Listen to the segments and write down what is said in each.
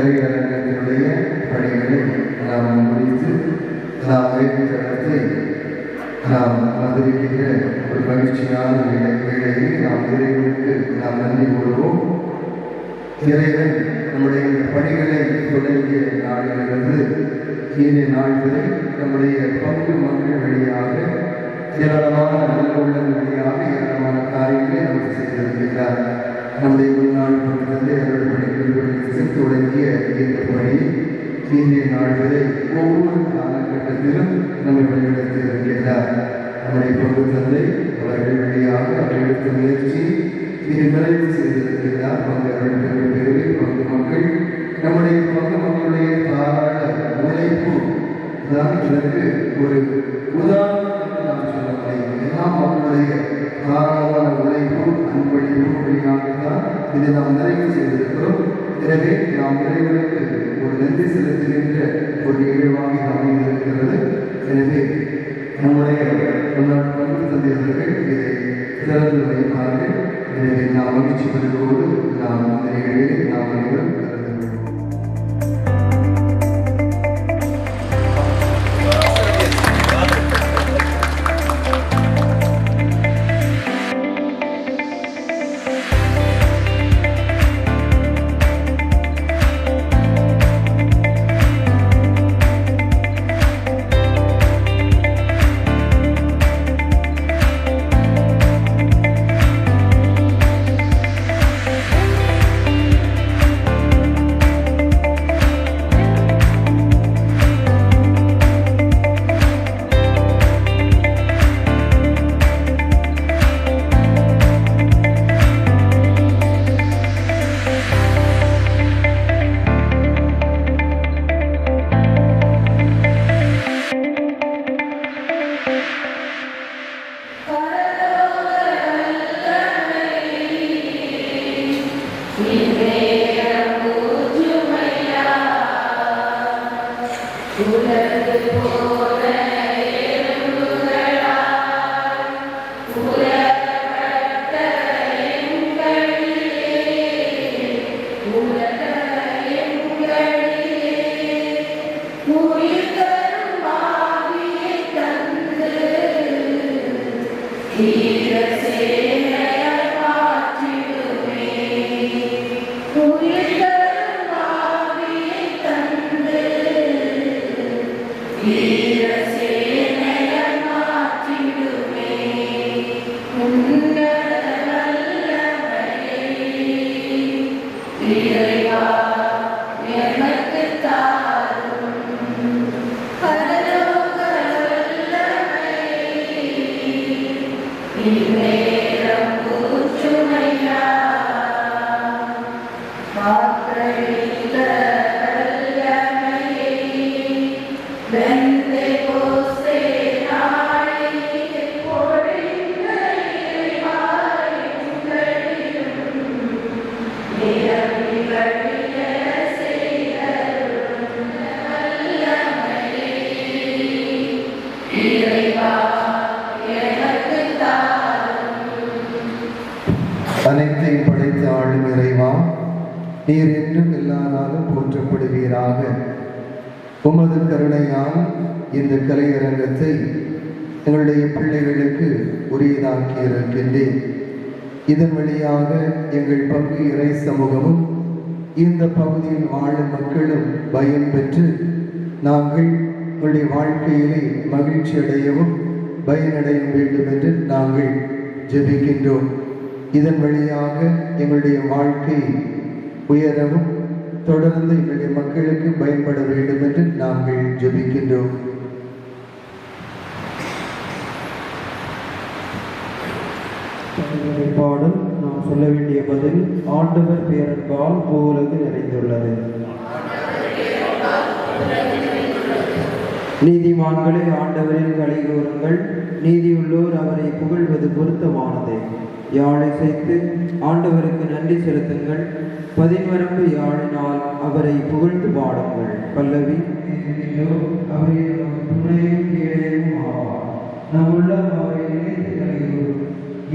கலையரங்கத்தினுடைய பணிகளை நாம் முடித்து நாம் வேண்டிய நாம் வந்திருக்கின்ற ஒரு மகிழ்ச்சியான வேளையில் நாம் இறைவனுக்கு நாம் நன்றி கூறுவோம். இறைவன் நம்முடைய பணிகளை தொடங்கிய நாளிலிருந்து இன்றைய நாள் வரை நம்முடைய பங்கு மக்கள் வழியாக ஏராளமான நல்லுள்ளம் வழியாக ஏராளமான காரியங்களை நமக்கு செய்திருக்கிறார். நம்முடைய முன்னாள் பகுதியிலிருந்து அவர்கள் தொடங்கிய இந்த பணி இன்றைய நாள் வரை ஒவ்வொரு காலகட்டத்திலும் நம்மை வழிநடத்தி இருக்கின்றார். நம்முடைய பங்கு தந்தை அவர்கள் வழியாக அவர்களுக்கு முயற்சி இது நிறைவு செய்திருக்கிறார். பங்கு மக்கள் நம்முடைய பங்கு மக்களுடைய தாராள உழைப்பு தான் இதற்கு ஒரு உதாரணம் நாம் சொல்ல முடியும். எல்லாம் மக்களுடைய தாராளமான உழைப்பு அன்பளிப்பு வழியாகத்தான் இதை நாம் நிறைவு செய்திருக்கிறோம். எனவே நாம் இறைவனுக்கு ஒரு நன்றி செலுத்துகின்ற ஒரு நிகழ்வாக அமைந்திருக்கிறது. எனவே நம்முடைய முன்னாள் பங்கு தந்தையர்கள் இதை திறந்து வைப்பார்கள். எனவே நாம் மகிழ்ச்சி பெறுவோடு நாம் இந்த நிகழ்வில் நாம் அனைவரும் கலந்து கொள்வோம். அனைத்தையும் படைத்த ஆளும் இறைவா, நீர் என்றும் எல்லா நாளும் போற்றப்படுவீராக. உமது கருணையால் இந்த கலையரங்கத்தை எங்களுடைய பிள்ளைகளுக்கு உரியதாக்கி இருக்கின்றேன். இதன் வழியாக எங்கள் பங்கு இறை சமூகமும் இந்த பகுதியில் வாழும் மக்களும் பயன் பெற்று நாங்கள் எங்களுடைய வாழ்க்கையிலே மகிழ்ச்சி அடையவும் பயனடைய வேண்டும் என்று நாங்கள் ஜெபிக்கின்றோம். இதன் வழியாக எங்களுடைய வாழ்க்கை உயரவும் தொடர்ந்து எங்களுடைய மக்களுக்கு பயன்பட வேண்டும் என்று நாங்கள் ஜெபிக்கின்றோம். பாடல் நாம் சொல்ல வேண்டிய பதில் ஆண்டவர் பேரன்பால் பூவுலகு நிறைந்துள்ளது. நீதிமான்களை ஆண்டவரின் களி கூறுங்கள், நீதியுள்ளோர் அவரை புகழ்வது பொருத்தமானது. யாழை சேர்த்து ஆண்டவருக்கு நன்றி செலுத்துங்கள், பதின்வரம்பு யாழினால் அவரை புகழ்ந்து பாடுங்கள். பல்லவி அவரை துணையும் கீழையும் ஆவார், நம் உள்ளம் அவரை நினைத்து கழிவுறும்,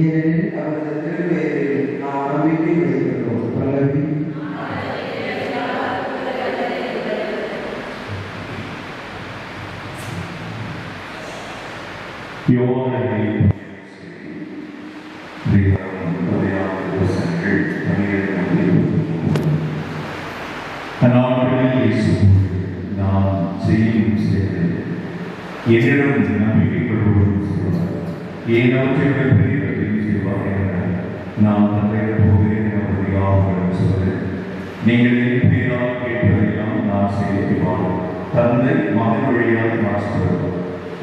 ஏனெனில் அவரது திருப்பெயரில் நாம் நம்பிக்கை வைக்கிறோம். பல்லவி நாம் செய்யும் என்னிடம் நம்பிக்கை கொள்வோம் ஏனவற்றை பெரியவர்களையும் செய்வார் என நான் தந்தையிட போகிறேன் அவர்கள் சொல்கிறேன். நீங்கள் என் பெயரால் கேட்பதையெல்லாம் நான் செய்வார். தந்தை மகன் வழியாக நான் சொல்கிறேன்.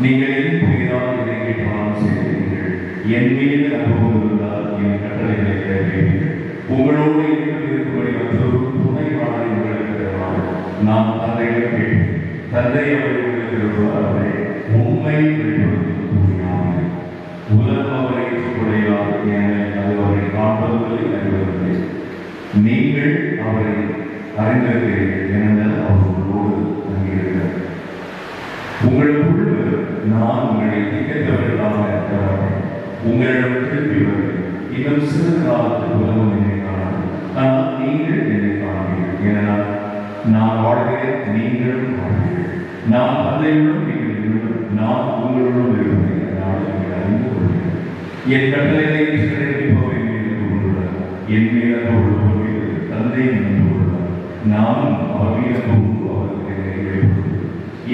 நீங்கள் என் பெயரால் இதை கேட்டாலும் செய்கிறீர்கள். என் மீது அனுபவம் இருந்தால் என் கட்டளைகளை நிறைவேறுங்கள். உங்களோடு இருக்கும்படி மற்றொரு துணைவாளரை உங்களுக்கு தருவார். நான் தந்தையிடம் கேட்பேன். தந்தை அவர்களுக்கு தருவார். அவரை உண்மை வெளிப்படுத்தி கூறினார்கள். உலகம் அவரை ஏற்றுக்கொள்ளார். ஏனெனில் அது அவரை காண்பதில்லை, அறிவதில்லை. நீங்கள் அவரை அறிந்திருக்கிறீர்கள். ஏனென்றால் அவர் உங்களோடு தங்கியிருக்கிறார். உங்களுக்குள் நான் உங்களை திக்கத்தவர்களாக இருக்கிறார்கள். உங்களிடம் திருப்பி வருகிறேன். இன்னும் சிறு காலத்தில் உலகம் என்னை காணாது. ஆனால் நீங்கள் என்னை காண்பீர்கள். ஏனென்றால் நான் வாழ்கிறேன், நீங்களும் வாழ்வீர்கள். நான் தந்தையுடன் நீங்கள் நான் உங்களுடன் இருக்கிறேன். நான் உங்களை அறிந்து கொள்கிறேன். என் கட்டளையை நிறைவேற்றுபவை மீது கொண்டுள்ளார். என் மீது உள்ளவர் தந்தை நின்று கொள்ளார். நானும் அவர் மீது அவருக்கு நிறைவேற்றுவேன்.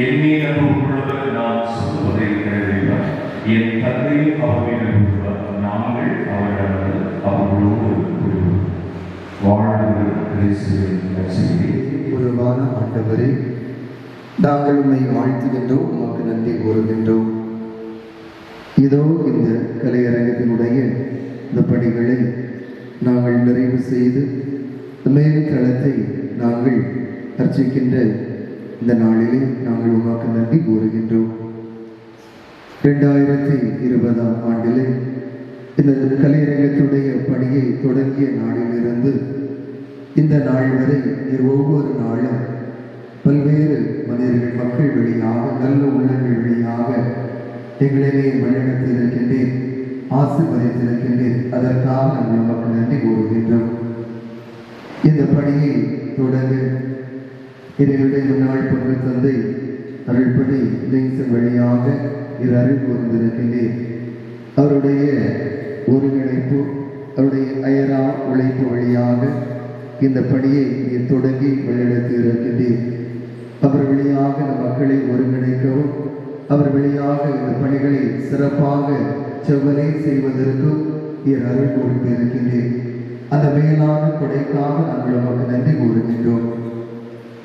என் மீது உள்ளவர் நான் சொல்வதை நிறைவேற்றார். என் தந்தையும் அவர் மீது உள்ளார். நாங்கள் அவரிடம் அவர்களோடு வாழ்வு உருவான ஆண்டவரே, நாங்கள் உண்மை வாழ்த்துகின்றோம், உமக்கு நன்றி கூறுகின்றோம். இதோ இந்த கலையரங்கத்தினுடைய இந்த பணிகளை நாங்கள் நிறைவு செய்து மேல் தளத்தை நாங்கள் அர்ச்சிக்கின்ற இந்த நாளிலே நாங்கள் உமக்கு நன்றி கூறுகின்றோம். 2020ஆம் ஆண்டிலே இந்த கலையரங்கத்துடைய பணியை தொடங்கிய நாளிலிருந்து இந்த நாள் வரை ஒவ்வொரு நாளும் பல்வேறு மனிதர்கள் மக்கள் வழியாக நல்ல உள்ளங்கள் வழியாக எங்களிலே வழிநடத்தியிருக்கின்றேன், ஆசீர்வதித்திருக்கின்றேன். அதற்காக நாங்கள் நமக்கு நன்றி கூறுகின்றோம். இந்த பணியை தொடங்க என்னுடைய முன்னாள் பங்கு தந்தை அருள்படி லிங்சன் வழியாக இது அருள் கூர்ந்திருக்கின்றேன். அவருடைய ஒருங்கிணைப்பு, அவருடைய அயரா உழைப்பு வழியாக இந்த பணியை தொடங்கி வழிநடத்தி இருக்கின்றேன். அவர் வழியாக நம் மக்களை ஒருங்கிணைக்கவும், அவர் வழியாக இந்த பணிகளை சிறப்பாக செவ்வனை செய்வதற்கும் அருள் கூர்ந்து இருக்கின்றேன். அந்த மேலான கொடைக்காக நாங்கள் நமக்கு நன்றி கூறுகின்றோம்.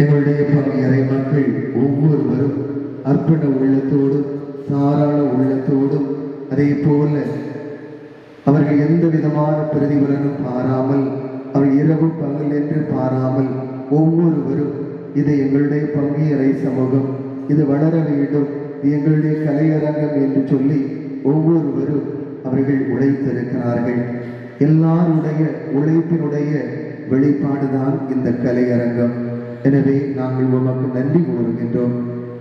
எங்களுடைய பங்கு மக்கள் ஒவ்வொருவரும் அர்ப்பண உள்ளத்தோடும் தாராள உள்ளத்தோடும் அதே போல அவர்கள் எந்த விதமான பிரதிபலனும் பாராமல், அவர்கள் இரவு பகல் என்று பாராமல் ஒவ்வொருவரும் இதை எங்களுடைய பங்கியறை சமூகம், இது வளர வேண்டும், எங்களுடைய கலையரங்கம் என்று சொல்லி ஒவ்வொருவரும் அவர்கள் உழைத்திருக்கிறார்கள். எல்லாருடைய உழைப்பினுடைய வெளிப்பாடுதான் இந்த கலையரங்கம். எனவே நாங்கள் உமக்கு நன்றி கூறுகின்றோம்.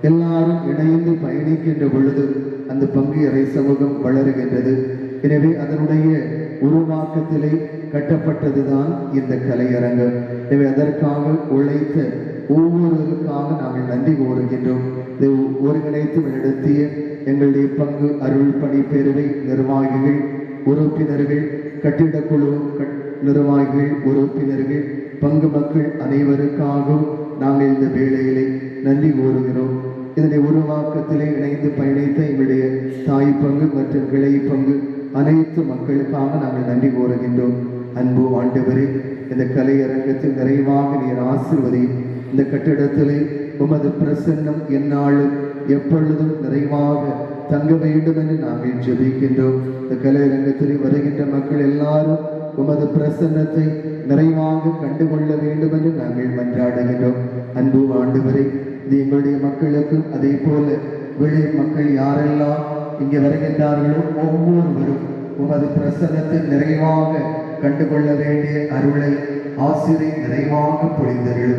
எல்லாரும் இணைந்து பயணிக்கின்ற பொழுது அந்த பங்கியறை சமூகம் வளருகின்றது. எனவே அதனுடைய உருவாக்கத்திலே கட்டப்பட்டதுதான் இந்த கலையரங்கம். எனவே அதற்காக உழைத்த ஒவ்வொருவருக்காக நாங்கள் நன்றி கூறுகின்றோம். இதை ஒருங்கிணைத்து நடத்திய எங்களுடைய பங்கு அருள் பணி பேரவை நிர்வாகிகள், உறுப்பினர்கள், கட்டிடக்குழு நிர்வாகிகள், உறுப்பினர்கள், பங்கு மக்கள் அனைவருக்காகவும் நாங்கள் இந்த வேளையிலே நன்றி கூறுகிறோம். இதனை உருவாக்கத்திலே இணைந்து பயணித்த எங்களுடைய தாய் பங்கு மற்றும் கிளை பங்கு அனைத்து மக்களுக்காக நாங்கள் நன்றி கூறுகின்றோம். அன்பு ஆண்டவரே, இந்த கலையரங்கத்தில் நிறைவாக நீர் ஆசீர்வதி. இந்த கட்டிடத்திலே உமது பிரசன்னம் எந்நாளும் எப்பொழுதும் நிறைவாக தங்க வேண்டும் என்று நாங்கள் ஜெபிக்கின்றோம். இந்த கலையரங்கத்தில் வருகின்ற மக்கள் எல்லாரும் உமது பிரசன்னத்தை நிறைவாக கண்டுகொள்ள வேண்டும் என்று நாங்கள் மன்றாடுகின்றோம். அன்பு ஆண்டவரே, இது எங்களுடைய மக்களுக்கும் அதே போல வெளி மக்கள் யாரெல்லாம் இங்கே வருகின்றார்களோ ஒவ்வொருவரும் உமது பிரசன்னத்தை நிறைவாக கண்டுகொள்ள வேண்டிய அருளை ஆசிரை நிறைவாக பொழிந்தர்கள்.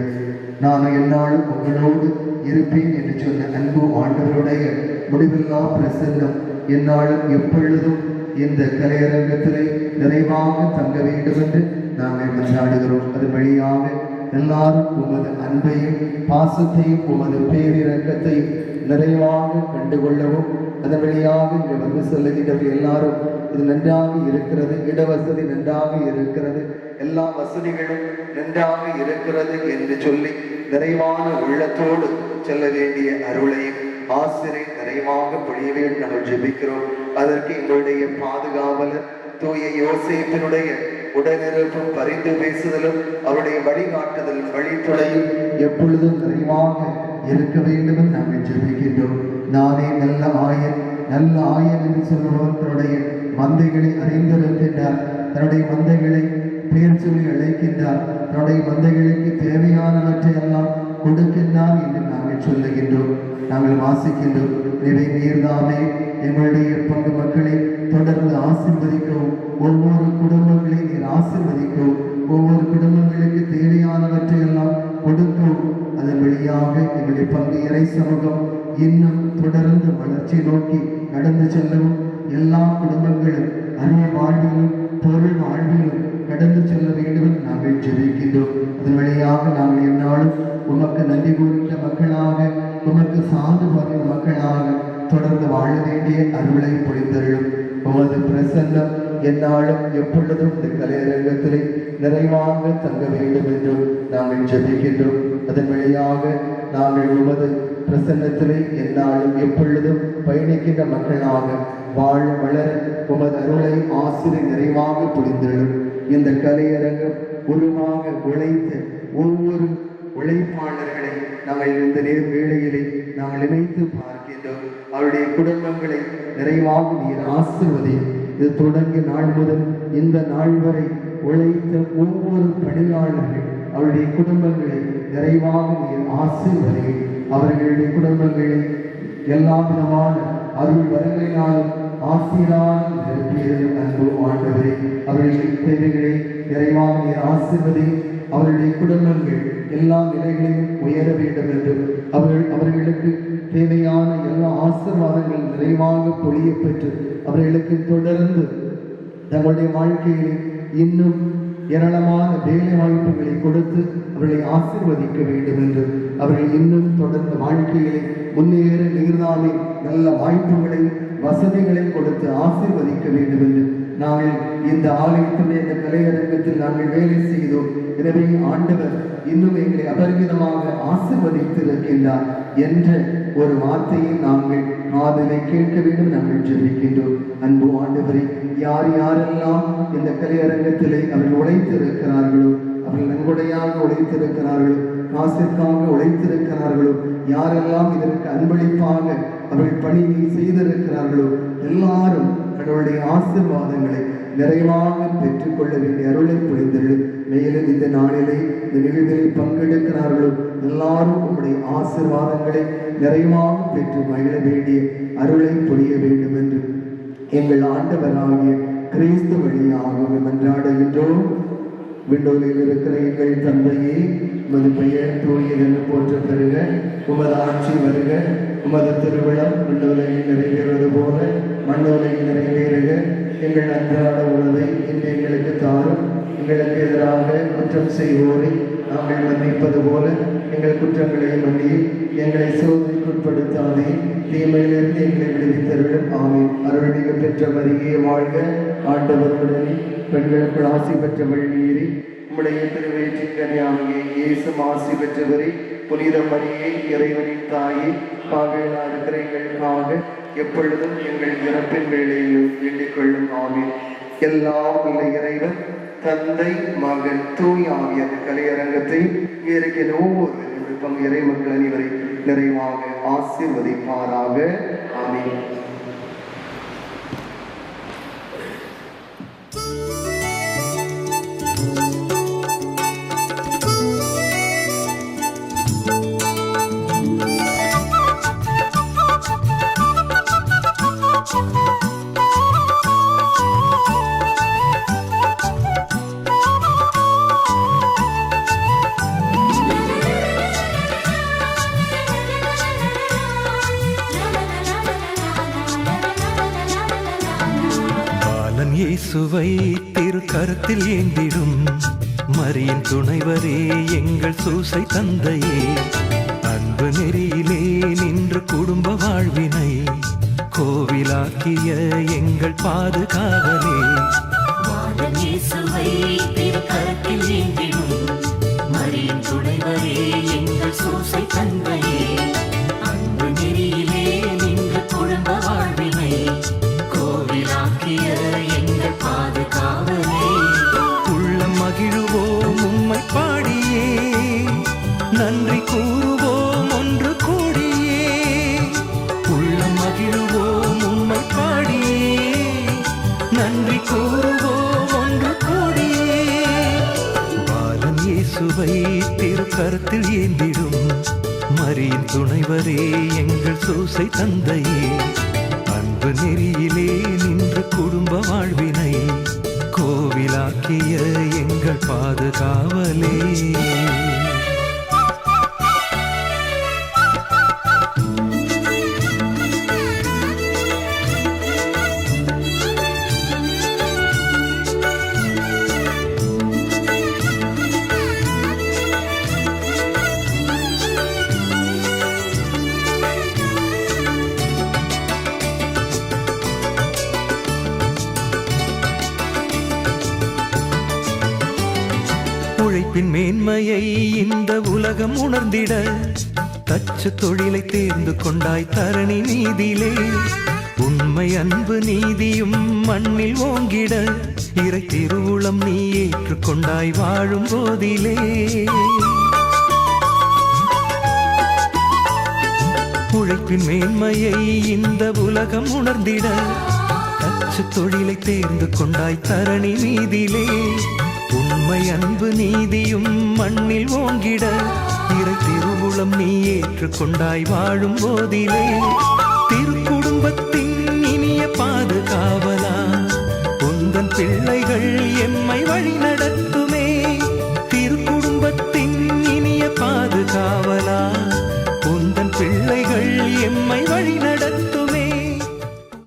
நான் எந்நாளும் உங்களோடு இருப்பேன் என்று சொன்ன அன்பு ஆண்டவருடைய முடிவில்லா பிரசன்னம் எந்நாளும் எப்பொழுதும் இந்த கலையரங்கத்திலே நிறைவாக தங்க வேண்டும் என்று நாங்கள் மன்றாடுகிறோம். அது வழியாக எல்லாரும் உமது அன்பையும் பாசத்தையும் உமது பேரிரக்கத்தையும் நிறைவாக கண்டுகொள்ளவும் அதன் வழியாக இங்கே வந்து செல்லுகின்றவர்கள் எல்லாரும் இது நன்றாக இருக்கிறது, இடவசதி நன்றாக இருக்கிறது, எல்லா வசதிகளும் நன்றாக இருக்கிறது என்று சொல்லி நிறைவான உள்ளத்தோடு செல்ல வேண்டிய அருளையும் ஆசிரியை நிறைவாக பொழியவே நாங்கள் ஜெபிக்கிறோம். அதற்கு எங்களுடைய பாதுகாவலர் தூய யோசேப்பினுடைய உடனிருப்பும் பரிந்து பேசுதலும் அவருடைய வழிகாட்டுதலும் வழித்துணையும் எப்பொழுதும் நிறைவாக இருக்க வேண்டும் என்று நாங்கள் ஜெபிக்கின்றோம். நானே நல்ல ஆயன் என்று சொல்லுபவர் தன்னுடைய மந்தைகளை அறிந்திருக்கின்றார், தன்னுடைய மந்தைகளை பெயர் சொல்லி அழைக்கின்றார், தன்னுடைய மந்தைகளுக்கு தேவையானவற்றை எல்லாம் கொடுக்கின்றார் என்று நாங்கள் சொல்லுகின்றோம், நாங்கள் வாசிக்கின்றோம். இவை நீர்தாமே எங்களுடைய பங்கு மக்களை தொடர்ந்து ஆசீர்வதிக்கவும், ஒவ்வொரு குடும்பங்களை நீர் ஆசீர்வதிக்கவும், ஒவ்வொரு குடும்பங்களுக்கு தேவையானவற்றை எல்லாம் கொடுக்கவும், அதன் வழியாக எங்களுடைய பங்கு இறை சமூகம் இன்னும் தொடர்ந்து வளர்ச்சி நோக்கி கடந்து செல்லவும், எல்லா குடும்பங்களும் அறிவு வாழ்விலும் பொருள் வாழ்விலும் கடந்து செல்ல வேண்டும் என்று நாங்கள் ஜெபிக்கின்றோம். அதன் வழியாக நாங்கள் என்னாலும் உமக்கு நன்றி கூறுகின்ற மக்களாக, உமக்கு சார்ந்து வருகிற மக்களாக தொடர்ந்து வாழ வேண்டிய அருளை பொழிந்தருளும். உமது பிரசன்னம் என்னாலும் எப்பொழுதும் இந்த கலையரங்கத்திலே நிறைவாக தங்க வேண்டும் என்று நாங்கள் ஜெபிக்கின்றோம். அதன் வழியாக நாங்கள் உமது பிரசன்னத்திலே என்னாலும் எப்பொழுதும் பயணிக்கின்ற மக்களாக வாழ வளர உமது அருளை ஆசிரியர் நிறைவாக பொழிந்தருளும். இந்த கலையரங்கம் உருவாக உழைத்த ஒவ்வொரு உழைப்பாளர்களை நாங்கள் இந்த வேளையிலே நாங்கள் நினைத்து பார்க்கின்றோம். அவருடைய குடும்பங்களை நிறைவாக நீர் ஆசீர்வதி. இது தொடங்கிய நாள் முதல் இந்த நாள் வரை உழைத்த ஒவ்வொரு பணியாளர்கள் அவருடைய குடும்பங்களை நிறைவாக நீர் ஆசீர்வதி. அவர்களுடைய குடும்பங்களை எல்லா விதமான அருள் வரங்களினாலும் ஆசீரால் நிரப்பியது அன்பு ஆண்டவரே. அவர்களின் தேவைகளை நிறைவாக நீர் ஆசீர்வதி. அவருடைய குடும்பங்கள் எல்லா நிலைகளிலும் உயர வேண்டும் என்றும் அவர்களுக்கு தேவையான எல்லா ஆசீர்வாதங்கள் நிறைவாக பொழிய பெற்று அவர்களுக்கு தொடர்ந்து தங்களுடைய வாழ்க்கையில் இன்னும் ஏராளமான வேலை வாய்ப்புகளை கொடுத்து அவர்களை ஆசீர்வதிக்க வேண்டும் என்று, அவர்கள் இன்னும் தொடர்ந்து வாழ்க்கையிலே முன்னேற நீர்தாமே நல்ல வாய்ப்புகளை வசதிகளை கொடுத்து ஆசீர்வதிக்க வேண்டும் என்று நாங்கள் இந்த ஆலயத்துடைய இந்த கலையரங்கத்தில் நாங்கள் வேலை செய்தோம். எனவே ஆண்டவர் இன்னும் எங்களை அபரிமிதமாக ஆசீர்வதித்திருக்கின்றார் என்ற ஒரு வார்த்தையை நாங்கள் காதிலே கேட்க வேண்டும் நாங்கள் ஜெபிக்கின்றோம். அன்பு ஆண்டவரை, யார் யாரெல்லாம் இந்த கலையரங்கத்திலே அவர்கள் உழைத்திருக்கிறார்களோ, அவர்கள் நன்கொடையாக உழைத்திருக்கிறார்களோ, காசிற்காக உழைத்திருக்கிறார்களோ, யாரெல்லாம் இதற்கு அன்பளிப்பாக அவர்கள் பணியை செய்திருக்கிறார்களோ, எல்லாரும் கடவுளுடைய ஆசீர்வாதங்களை நிறைவாக பெற்றுக்கொள்ள வேண்டிய அருளை புரிந்தது. மேலும் இந்த நாளிலே இந்த நிகழ்வில் பங்கெடுக்கிறார்களோ எல்லாரும் உங்களுடைய ஆசீர்வாதங்களை நிறைவாக பெற்று மகிழ வேண்டிய அருளை புரிய வேண்டும் என்று எங்கள் ஆண்டவராகிய கிறிஸ்து வழியாக மன்றாடுகின்றோம். விண்டோலில் இருக்கிற எங்கள் தந்தையே, உமது பெயர் தூயதென போற்ற பெறுக, உமது ஆட்சி வருக, உமது திருவிழம் விண்டோலையில் நிறைவேறுவது போல மண்ணோலையில் நிறைவேறுக. எங்கள் அன்றாட உணவை இன்று எங்களுக்கு தாரும். எங்களுக்கு எதிராக குற்றம் செய்வோரை நாங்கள் மன்னிப்பது போல எங்கள் குற்றங்களை மன்னி எங்களை சோதனைக்குட்படுத்தாதே, தீமையிலிருந்து எங்களை விடுவித்தருளும். ஆமென். அருள்மிகு பெற்ற மரியே வாழ்க, ஆண்டவருடனே பெண்களுக்குள் ஆசி பெற்றவள் நீரே, உம்முடைய திருவயிற்றின் கனியாகிய இயேசுவும் ஆசி பெற்றவரே. புனித மரியே, இறைவனின் தாயே, பாவிகளாக இருக்கிற எங்களுக்காக எப்பொழுதும் எங்கள் இறப்பின் வேளையிலும் வேண்டிக் கொள்ளும். ஆமென். எல்லாம் உள்ள இறைவன் தந்தை, மகன், தூய் ஆகிய கலையரங்கத்தை இருக்கிற ஒவ்வொரு பங்கு இறை மக்கள் அனைவரை நிறைவாக ஆசீர்வதிப்பாராக. ஆமென். இயேசுவை திரு கரத்தில் ஏந்திடும் மரியின் துணைவரே, எங்கள் சூசை தந்தையே, அன்பு நெறியிலே நின்று குடும்ப வாழ்வினை கோவிலாக்கிய எங்கள் பாதுகாவலே. வாழும் இயேசுவை திருக்கரத்தில் ஏந்திடும் மரியின் துணைவரே எங்கள் சூசை தந்தையே. அன்பு நெறியிலே நின்று குடும்ப வாழ்வினை கோவிலாக்கிய எங்கள் பாதுகாவலே. உள்ளம் மகிழுவோம் உம்மை பாடியே, நன்றி கூறுவோம் ஒன்று கூடியே. உள்ளம் மகிழுவோம் உம்மை பாடியே, நன்றி கூறுவோம் ஒன்று கூடியே. பாலன் இயேசுவை திருக்கரத்தில் ஏந்திடும் மரியின் துணைவரே எங்கள் சூசை தந்தையே. அன்பு நெறியிலே நின்று குடும்ப வாழ்வினை கோவிலாக்கிய எங்கள் பாதுகாவலே. உழைப்பின் மேன்மையை இந்த உலகம் உணர்ந்திட தச்சு தொழிலை தேர்ந்து கொண்டாய் தரணி நீதியிலே. உண்மை அன்பு நீதியும் மண்ணில் ஓங்கிட இறை திருவுளம் நீ ஏற்றுக்கொண்டாய் வாழும் போதிலே. உழைப்பின் மேன்மையை இந்த உலகம் உணர்ந்திட தச்சு தொழிலை தேர்ந்து கொண்டாய் தரணி நீதியிலே. உண்மை அன்பு நீதியும் மண்ணில் ஓங்கிட இறை திருவுளம் நீ ஏற்றுக்கொண்டாய் வாழும் போதிலே. திருக்குடும்பத்தின் இனிய பாதுகாவலா உந்தன் பிள்ளைகள் எம்மை வழி